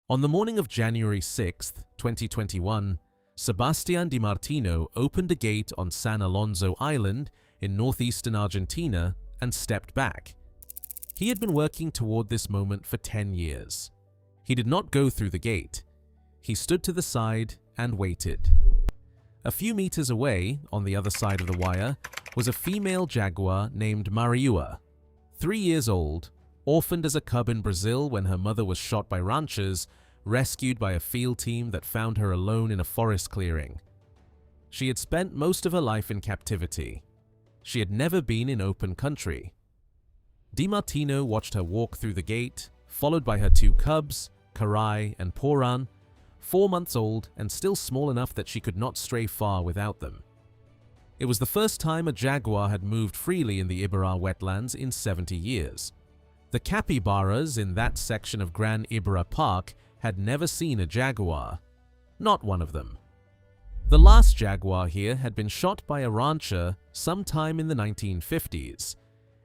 On the morning of January 6, 2021, Sebastián Di Martino opened a gate on San Alonso Island in northeastern Argentina and stepped back. He had been working toward this moment for 10 years. He did not go through the gate. He stood to the side and waited. A few meters away, on the other side of the wire, was a female jaguar named Mariua, 3 years old, orphaned as a cub in Brazil when her mother was shot by ranchers, rescued by a field team that found her alone in a forest clearing. She had spent most of her life in captivity. She had never been in open country. Di Martino watched her walk through the gate, followed by her 2 cubs, Karai and Porã, 4 months old and still small enough that she could not stray far without them. It was the first time a jaguar had moved freely in the Iberá wetlands in 70 years. The capybaras in that section of Gran Iberá Park had never seen a jaguar. Not one of them. The last jaguar here had been shot by a rancher sometime in the 1950s,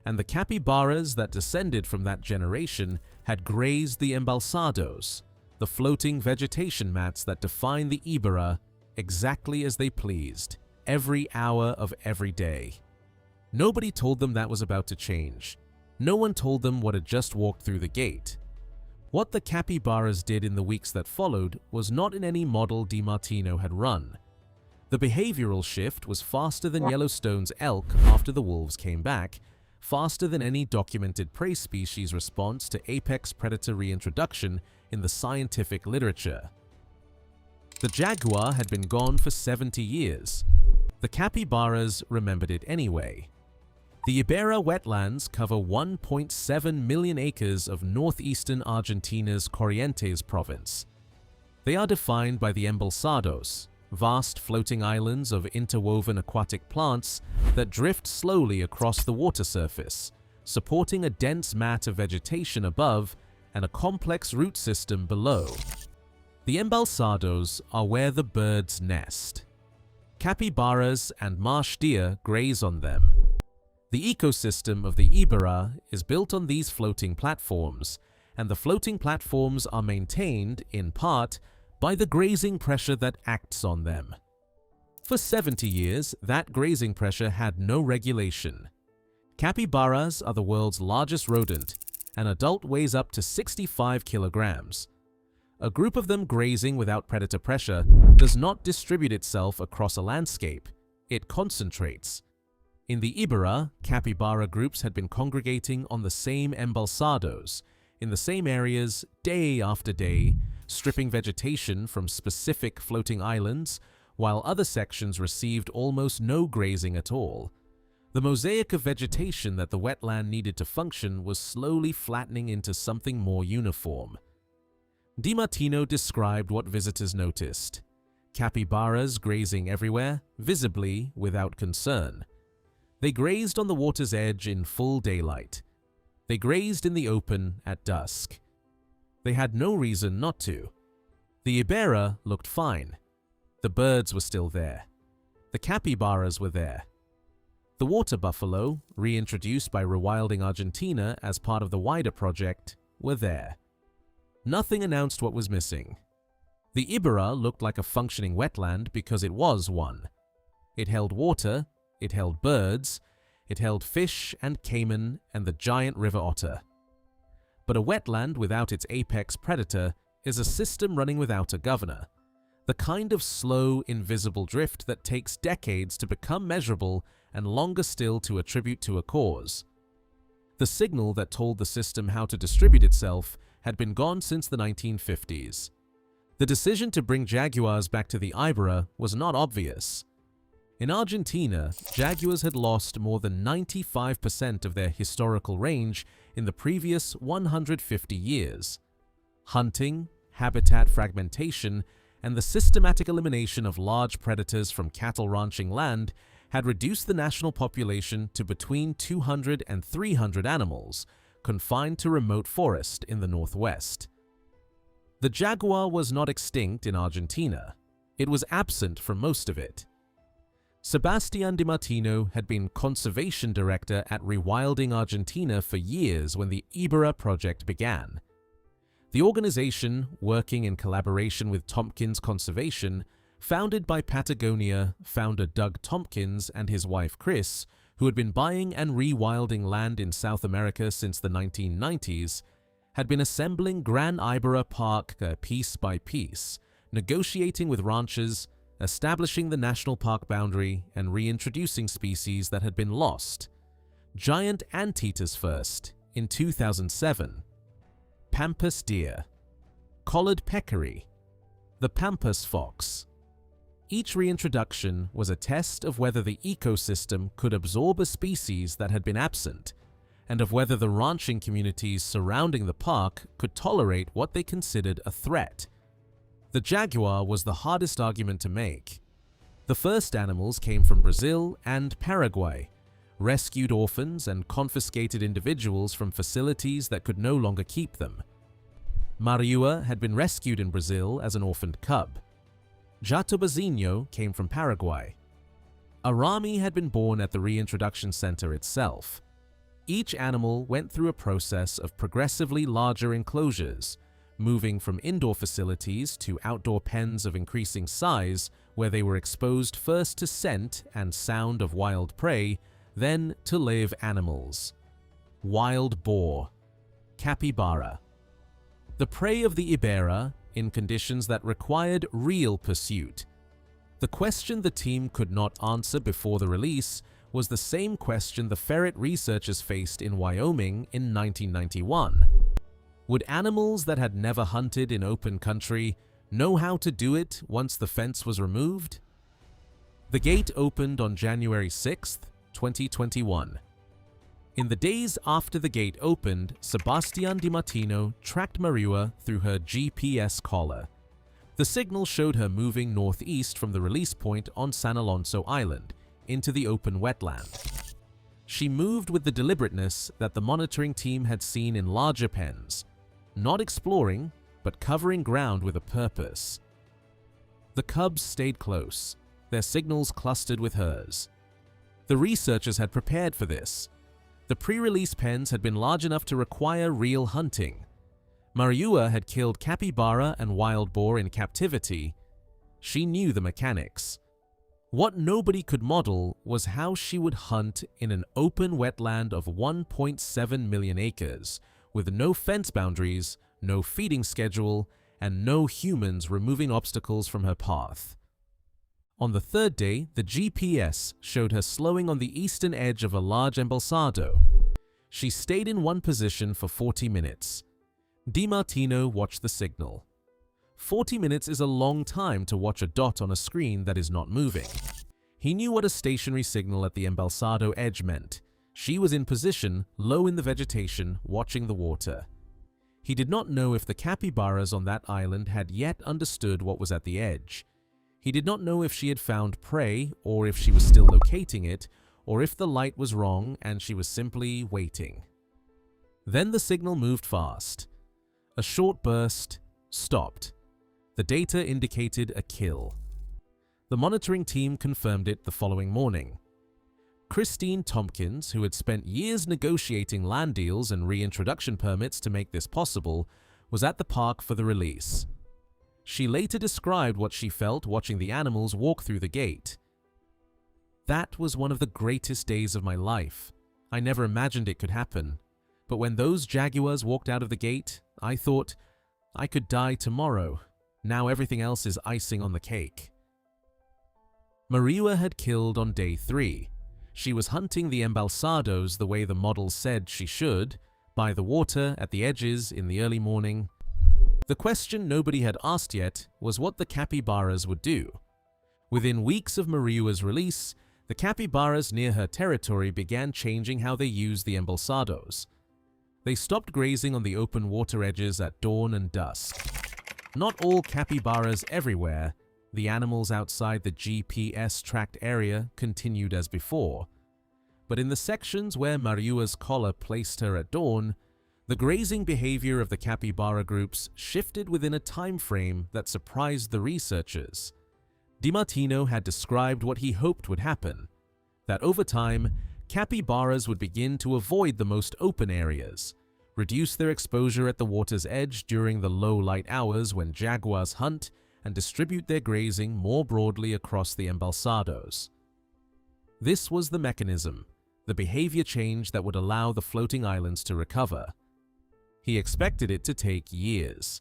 and the capybaras that descended from that generation had grazed the embalsados, the floating vegetation mats that define the Iberá, exactly as they pleased, every hour of every day. Nobody told them that was about to change. No one told them what had just walked through the gate. What the capybaras did in the weeks that followed was not in any model Di Martino had run. The behavioral shift was faster than Yellowstone's elk after the wolves came back, faster than any documented prey species response to apex predator reintroduction in the scientific literature. The jaguar had been gone for 70 years. The capybaras remembered it anyway. The Iberá wetlands cover 1.7 million acres of northeastern Argentina's Corrientes province. They are defined by the embalsados, vast floating islands of interwoven aquatic plants that drift slowly across the water surface, supporting a dense mat of vegetation above and a complex root system below. The embalsados are where the birds nest. Capybaras and marsh deer graze on them. The ecosystem of the Iberá is built on these floating platforms, and the floating platforms are maintained, in part, by the grazing pressure that acts on them. For 70 years, that grazing pressure had no regulation. Capybaras are the world's largest rodent. An adult weighs up to 65 kilograms. A group of them grazing without predator pressure does not distribute itself across a landscape. It concentrates. In the Iberá, capybara groups had been congregating on the same embalsados, in the same areas day after day, stripping vegetation from specific floating islands, while other sections received almost no grazing at all. The mosaic of vegetation that the wetland needed to function was slowly flattening into something more uniform. Di Martino described what visitors noticed. Capybaras grazing everywhere, visibly without concern. They grazed on the water's edge in full daylight. They grazed in the open at dusk. They had no reason not to. The Iberá looked fine. The birds were still there. The capybaras were there. The water buffalo, reintroduced by Rewilding Argentina as part of the wider project, were there. Nothing announced what was missing. The Iberá looked like a functioning wetland because it was one. It held water, it held birds, it held fish and caiman and the giant river otter. But a wetland without its apex predator is a system running without a governor, the kind of slow, invisible drift that takes decades to become measurable and longer still to attribute to a cause. The signal that told the system how to distribute itself had been gone since the 1950s. The decision to bring jaguars back to the Iberá was not obvious. In Argentina, jaguars had lost more than 95% of their historical range in the previous 150 years. Hunting, habitat fragmentation, and the systematic elimination of large predators from cattle ranching land had reduced the national population to between 200 and 300 animals, confined to remote forest in the northwest. The jaguar was not extinct in Argentina. It was absent from most of it. Sebastián Di Martino had been conservation director at Rewilding Argentina for years when the Iberá project began. The organization, working in collaboration with Tompkins Conservation, founded by Patagonia founder Doug Tompkins and his wife Chris, who had been buying and rewilding land in South America since the 1990s, had been assembling Gran Iberá Park piece by piece, negotiating with ranchers, establishing the national park boundary, and reintroducing species that had been lost. Giant anteaters first, in 2007. Pampas deer. Collared peccary. The pampas fox. Each reintroduction was a test of whether the ecosystem could absorb a species that had been absent, and of whether the ranching communities surrounding the park could tolerate what they considered a threat. The jaguar was the hardest argument to make. The first animals came from Brazil and Paraguay, rescued orphans and confiscated individuals from facilities that could no longer keep them. Mariua had been rescued in Brazil as an orphaned cub. Jatobazinho came from Paraguay. Arami had been born at the reintroduction center itself. Each animal went through a process of progressively larger enclosures, moving from indoor facilities to outdoor pens of increasing size, where they were exposed first to scent and sound of wild prey, then to live animals. Wild boar. Capybara. The prey of the Iberá in conditions that required real pursuit. The question the team could not answer before the release was the same question the ferret researchers faced in Wyoming in 1991. Would animals that had never hunted in open country know how to do it once the fence was removed? The gate opened on January 6, 2021. In the days after the gate opened, Sebastián Di Martino tracked Mariua through her GPS collar. The signal showed her moving northeast from the release point on San Alonso Island into the open wetland. She moved with the deliberateness that the monitoring team had seen in larger pens, not exploring, but covering ground with a purpose. The cubs stayed close, their signals clustered with hers. The researchers had prepared for this. The pre-release pens had been large enough to require real hunting. Mariua had killed capybara and wild boar in captivity. She knew the mechanics. What nobody could model was how she would hunt in an open wetland of 1.7 million acres, with no fence boundaries, no feeding schedule, and no humans removing obstacles from her path. On the third day, the GPS showed her slowing on the eastern edge of a large embalsado. She stayed in one position for 40 minutes. Di Martino watched the signal. 40 minutes is a long time to watch a dot on a screen that is not moving. He knew what a stationary signal at the embalsado edge meant. She was in position, low in the vegetation, watching the water. He did not know if the capybaras on that island had yet understood what was at the edge. He did not know if she had found prey, or if she was still locating it, or if the light was wrong and she was simply waiting. Then the signal moved fast. A short burst stopped. The data indicated a kill. The monitoring team confirmed it the following morning. Kristine Tompkins, who had spent years negotiating land deals and reintroduction permits to make this possible, was at the park for the release. She later described what she felt watching the animals walk through the gate. "That was one of the greatest days of my life. I never imagined it could happen. But when those jaguars walked out of the gate, I thought, I could die tomorrow. Now everything else is icing on the cake." Mariua had killed on day 3. She was hunting the embalsados the way the models said she should, by the water at the edges in the early morning. The question nobody had asked yet was what the capybaras would do. Within weeks of Mariua's release, the capybaras near her territory began changing how they used the embalsados. They stopped grazing on the open water edges at dawn and dusk. Not all capybaras everywhere. The animals outside the GPS-tracked area continued as before. But in the sections where Mariua's collar placed her at dawn, the grazing behavior of the capybara groups shifted within a time frame that surprised the researchers. Di Martino had described what he hoped would happen, that over time, capybaras would begin to avoid the most open areas, reduce their exposure at the water's edge during the low light hours when jaguars hunt, and distribute their grazing more broadly across the embalsados. This was the mechanism, the behavior change that would allow the floating islands to recover. He expected it to take years.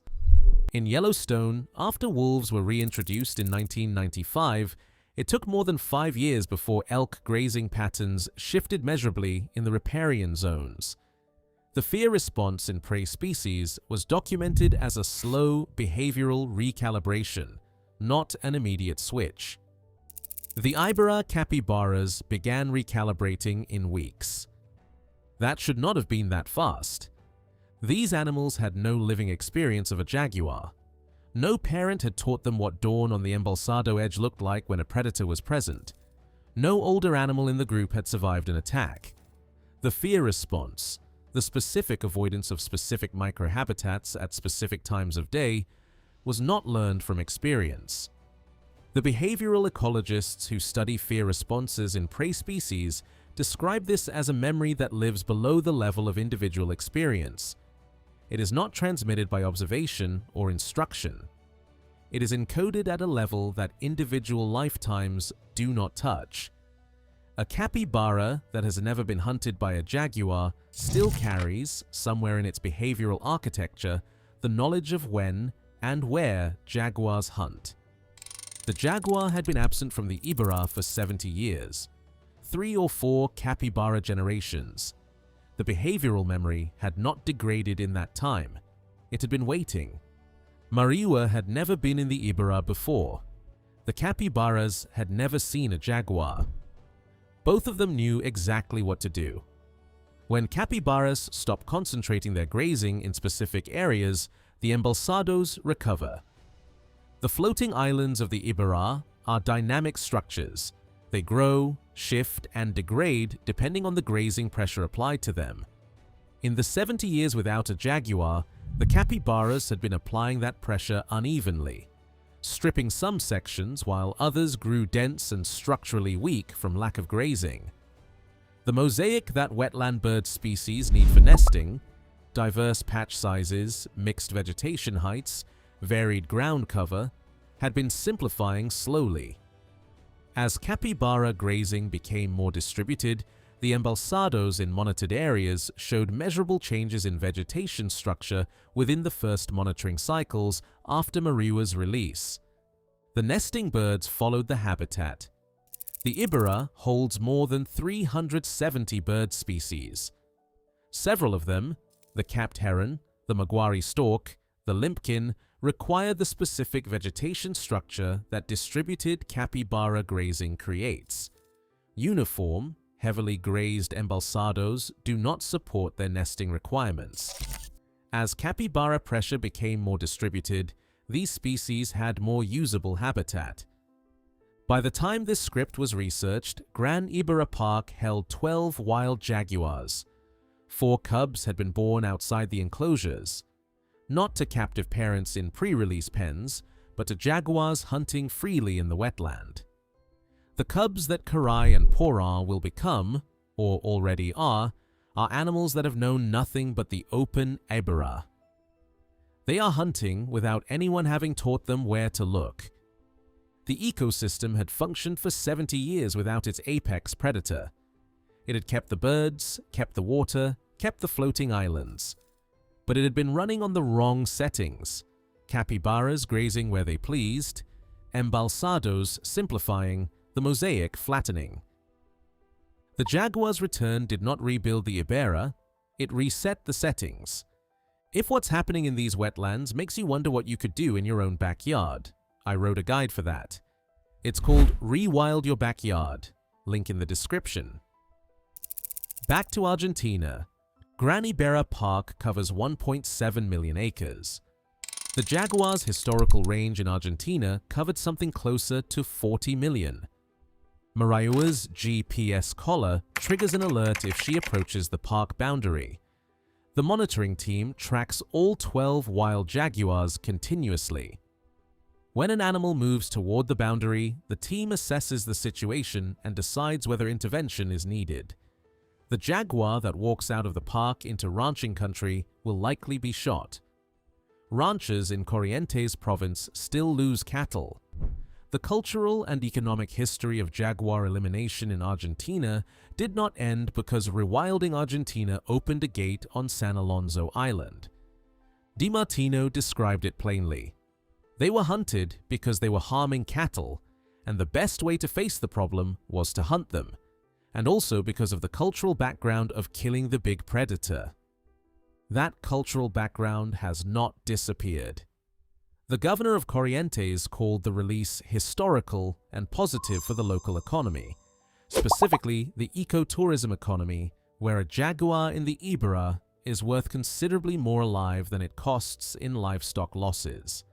In Yellowstone, after wolves were reintroduced in 1995, it took more than 5 years before elk grazing patterns shifted measurably in the riparian zones. The fear response in prey species was documented as a slow behavioral recalibration, not an immediate switch. The Iberá capybaras began recalibrating in weeks. That should not have been that fast. These animals had no living experience of a jaguar. No parent had taught them what dawn on the embalsado edge looked like when a predator was present. No older animal in the group had survived an attack. The fear response, the specific avoidance of specific microhabitats at specific times of day, was not learned from experience. The behavioral ecologists who study fear responses in prey species describe this as a memory that lives below the level of individual experience. It is not transmitted by observation or instruction. It is encoded at a level that individual lifetimes do not touch. A capybara that has never been hunted by a jaguar still carries, somewhere in its behavioral architecture, the knowledge of when and where jaguars hunt. The jaguar had been absent from the Iberá for 70 years, 3 or 4 capybara generations. The behavioral memory had not degraded in that time. It had been waiting. Mariua had never been in the Iberá before. The capybaras had never seen a jaguar. Both of them knew exactly what to do. When capybaras stop concentrating their grazing in specific areas, the embalsados recover. The floating islands of the Iberá are dynamic structures. They grow, shift, and degrade depending on the grazing pressure applied to them. In the 70 years without a jaguar, the capybaras had been applying that pressure unevenly, stripping some sections while others grew dense and structurally weak from lack of grazing. The mosaic that wetland bird species need for nesting, diverse patch sizes, mixed vegetation heights, varied ground cover, had been simplifying slowly. As capybara grazing became more distributed, the embalsados in monitored areas showed measurable changes in vegetation structure within the first monitoring cycles after Mariua's release. The nesting birds followed the habitat. The Iberá holds more than 370 bird species. Several of them, the capped heron, the maguari stork, the limpkin, require the specific vegetation structure that distributed capybara grazing creates. Uniform, heavily grazed embalsados do not support their nesting requirements. As capybara pressure became more distributed, these species had more usable habitat. By the time this script was researched, Gran Iberá Park held 12 wild jaguars. 4 cubs had been born outside the enclosures, not to captive parents in pre-release pens, but to jaguars hunting freely in the wetland. The cubs that Karai and Porã will become, or already are animals that have known nothing but the open Iberá. They are hunting without anyone having taught them where to look. The ecosystem had functioned for 70 years without its apex predator. It had kept the birds, kept the water, kept the floating islands. But it had been running on the wrong settings, capybaras grazing where they pleased, embalsados simplifying, the mosaic flattening. The jaguar's return did not rebuild the Iberá, it reset the settings. If what's happening in these wetlands makes you wonder what you could do in your own backyard, I wrote a guide for that. It's called Rewild Your Backyard, link in the description. Back to Argentina. Gran Iberá Park covers 1.7 million acres. The jaguar's historical range in Argentina covered something closer to 40 million. Mariua's GPS collar triggers an alert if she approaches the park boundary. The monitoring team tracks all 12 wild jaguars continuously. When an animal moves toward the boundary, the team assesses the situation and decides whether intervention is needed. The jaguar that walks out of the park into ranching country will likely be shot. Ranchers in Corrientes province still lose cattle. The cultural and economic history of jaguar elimination in Argentina did not end because Rewilding Argentina opened a gate on San Alonso Island. Di Martino described it plainly. They were hunted because they were harming cattle, and the best way to face the problem was to hunt them, and also because of the cultural background of killing the big predator. That cultural background has not disappeared. The governor of Corrientes called the release historical and positive for the local economy, specifically the ecotourism economy, where a jaguar in the Iberá is worth considerably more alive than it costs in livestock losses.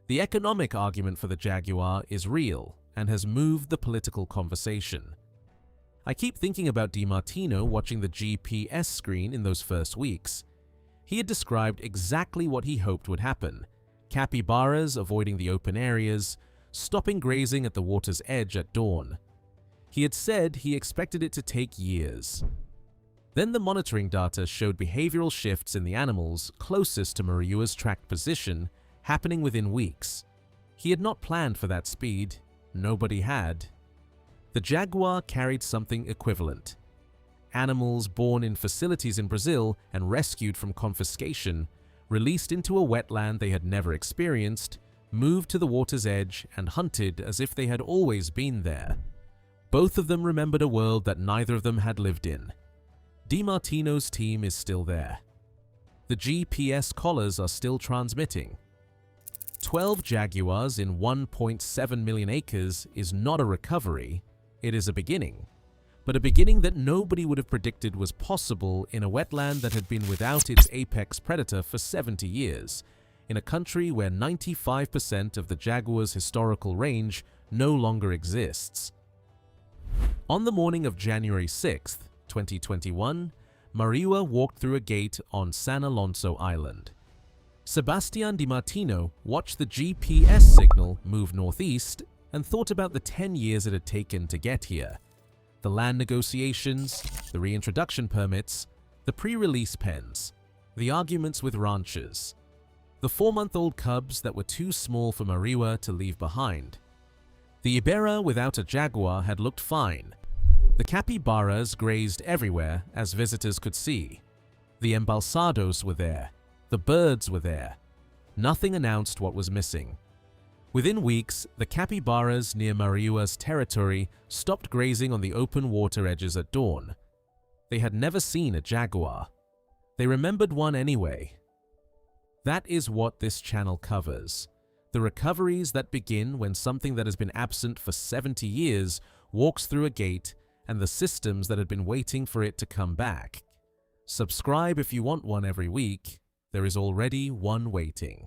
The economic argument for the jaguar is real and has moved the political conversation. I keep thinking about Di Martino watching the GPS screen in those first weeks. He had described exactly what he hoped would happen: capybaras avoiding the open areas, stopping grazing at the water's edge at dawn. He had said he expected it to take years. Then the monitoring data showed behavioral shifts in the animals closest to Mariua's tracked position happening within weeks. He had not planned for that speed. Nobody had. The jaguar carried something equivalent. Animals born in facilities in Brazil and rescued from confiscation, released into a wetland they had never experienced, moved to the water's edge and hunted as if they had always been there. Both of them remembered a world that neither of them had lived in. Di Martino's team is still there. The GPS collars are still transmitting. 12 jaguars in 1.7 million acres is not a recovery, it is a beginning. But a beginning that nobody would have predicted was possible in a wetland that had been without its apex predator for 70 years, in a country where 95% of the jaguar's historical range no longer exists. On the morning of January 6th, 2021, Mariua walked through a gate on San Alonso Island. Sebastián Di Martino watched the GPS signal move northeast and thought about the 10 years it had taken to get here. The land negotiations, the reintroduction permits, the pre-release pens, the arguments with ranchers, the 4-month-old cubs that were too small for Mariua to leave behind. The Iberá without a jaguar had looked fine. The capybaras grazed everywhere as visitors could see. The embalsados were there. The birds were there. Nothing announced what was missing. Within weeks, the capybaras near Mariua's territory stopped grazing on the open water edges at dawn. They had never seen a jaguar. They remembered one anyway. That is what this channel covers. The recoveries that begin when something that has been absent for 70 years walks through a gate, and the systems that had been waiting for it to come back. Subscribe if you want one every week. There is already one waiting.